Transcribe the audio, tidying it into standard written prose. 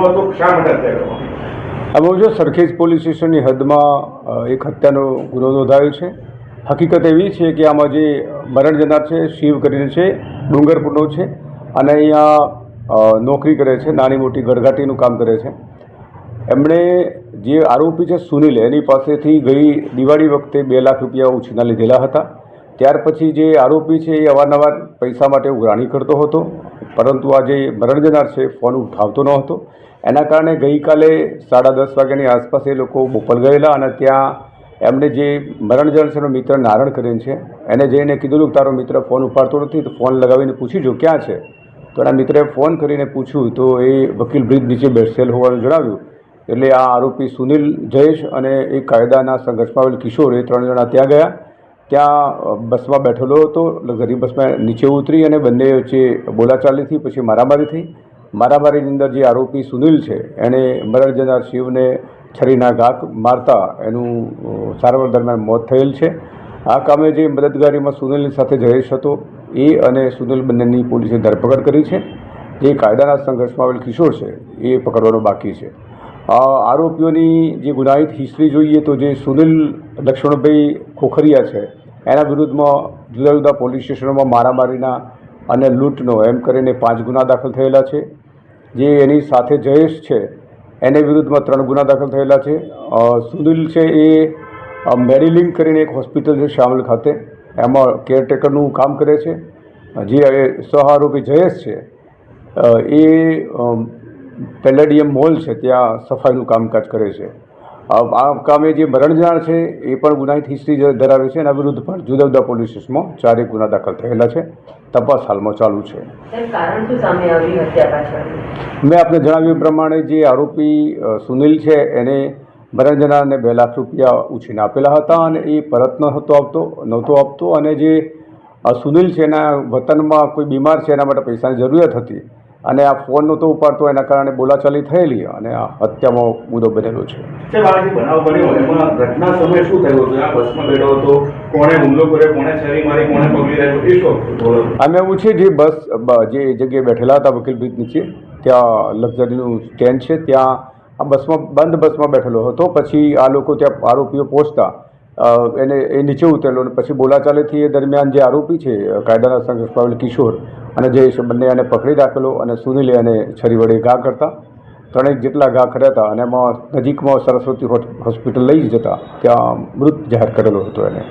હતો, શા માટે હત્યા કરવામાં? હવે જો સરખેજ પોલીસ સ્ટેશનની હદમાં એક હત્યાનો ગુનો નોંધાયો છે. હકીકત એવી છે કે આમાં જે મરણ જનાર છે શિવ કરીને છે, ડુંગરપુરનો છે અને અહીંયા નોકરી કરે છે, નાની મોટી ઘરઘાટીનું કામ કરે છે. એમણે જે આરોપી છે સુનિલ, એની પાસેથી ગઈ દિવાળી વખતે 2 લાખ રૂપિયા ઉછીના લીધેલા હતા. ત્યાર પછી જે આરોપી છે એ અવારનવાર પૈસા માટે ઉઘરાણી કરતો હતો, પરંતુ આ જે મરણ જનાર છે ફોન ઉઠાવતો ન હતો. એના કારણે ગઈકાલે 10:30 વાગ્યાની આસપાસ એ લોકો બોપલ ગયેલા અને ત્યાં એમણે જે મરણ જનાર છે એનો મિત્ર નારણ કરીને છે એને જઈને કીધું કે તારો મિત્ર ફોન ઉપાડતો નથી તો ફોન લગાવીને પૂછી જો ક્યાં છે. તો એના મિત્રએ ફોન કરીને પૂછ્યું તો એ વકીલ બ્રિજ નીચે બેસેલ હોવાનું જણાવ્યું. એટલે આ આરોપી સુનિલ, જયેશ અને એક કાયદાના સંઘર્ષમાં આવેલ કિશોર, એ 3 જણા ત્યાં ગયા. ત્યાં બસમાં બેઠેલો હતો, લક્ઝરી બસમાં નીચે ઉતરી અને બંને વચ્ચે બોલાચાલી થઈ, પછી મારામારી થઈ. મારામારીની અંદર જે આરોપી સુનિલ છે એણે મરણ જનાર શિવને છરીના ઘા મારતા એનું સારવાર દરમિયાન મોત થયેલ છે. આ કામે જે મદદગારીમાં સુનિલની સાથે જયેશ હતો એ અને સુનિલ બંનેની પોલીસે ધરપકડ કરી છે. જે કાયદાના સંઘર્ષમાં આવેલ કિશોર છે એ પકડવાનો બાકી છે. આરોપીઓની જે ગુનાહિત હિસ્ટ્રી જોઈએ તો જે સુનિલ લક્ષ્મણભાઈ ખોખરિયા છે એના વિરુદ્ધમાં જુદા જુદા પોલીસ સ્ટેશનોમાં મારામારીના અને લૂંટનો એમ કરીને 5 ગુના દાખલ થયેલા છે. જે એની સાથે જયેશ છે એને વિરુદ્ધમાં 3 ગુના દાખલ થયેલા છે. સુનિલ છે એ મેડિલિંક કરીને એક હોસ્પિટલ છે શામલ ખાતે, એમાં કેરટેકરનું કામ કરે છે. જે સહઆરોપી જયેશ છે એ પેલેડિયમ મોલ છે ત્યાં સફાઈનું કામકાજ કરે છે. આ કામે જે મરણ જનાર છે એ પણ ગુનાહિત હિસ્ટ્રી ધરાવે છે. એના વિરુદ્ધ પણ જુદા જુદા પોલીસ સ્ટેશનમાં 4 ગુના દાખલ થયેલા છે. તપાસ હાલમાં ચાલુ છે. મેં આપને જણાવ્યું પ્રમાણે જે આરોપી સુનિલ છે એને મરણ જનારને 2 લાખ રૂપિયા ઉછીના આપેલા હતા અને એ પરત નહોતો આપતો અને જે સુનિલ છે એના વતનમાં કોઈ બીમાર છે એના માટે પૈસાની જરૂરિયાત હતી અને આ ફોન નહોતો ઉપાડતો, એના કારણે બોલાચાલી થયેલી અને આ હત્યામાં મુદ્દો બનેલો છે. બનાવ બન્યો એમાં ઘટના સમયે શું થયું હતું? આ બસમાં બેઠો હતો, કોણે હુમલો કર્યો, કોણે છરી મારી, કોણે પગલી રાખ્યો, એ શું બોલો? આમ એવું છે જે જે જગ્યાએ બેઠેલા હતા વકીલ બ્રિજ નીચે, ત્યાં લક્ઝરીનું સ્ટેન્ડ છે, ત્યાં આ બંધ બસમાં બેઠેલો હતો. પછી આ લોકો ત્યાં આરોપીઓ પહોંચતા એ નીચે ઉતરેલો અને પછી બોલાચાલીથી એ દરમિયાન જે આરોપી છે કાયદાના સંઘર્ષમાં આવેલ કિશોર અને જયેશ બંને એને પકડી રાખેલો અને સુનિલે એને છરી વડે ઘા કરતા 3 જેટલા ઘા કર્યા હતા અને એમાં નજીકમાં સરસ્વતી હોસ્પિટલ લઈ જતા ત્યાં મૃત જાહેર કરેલો હતો એને.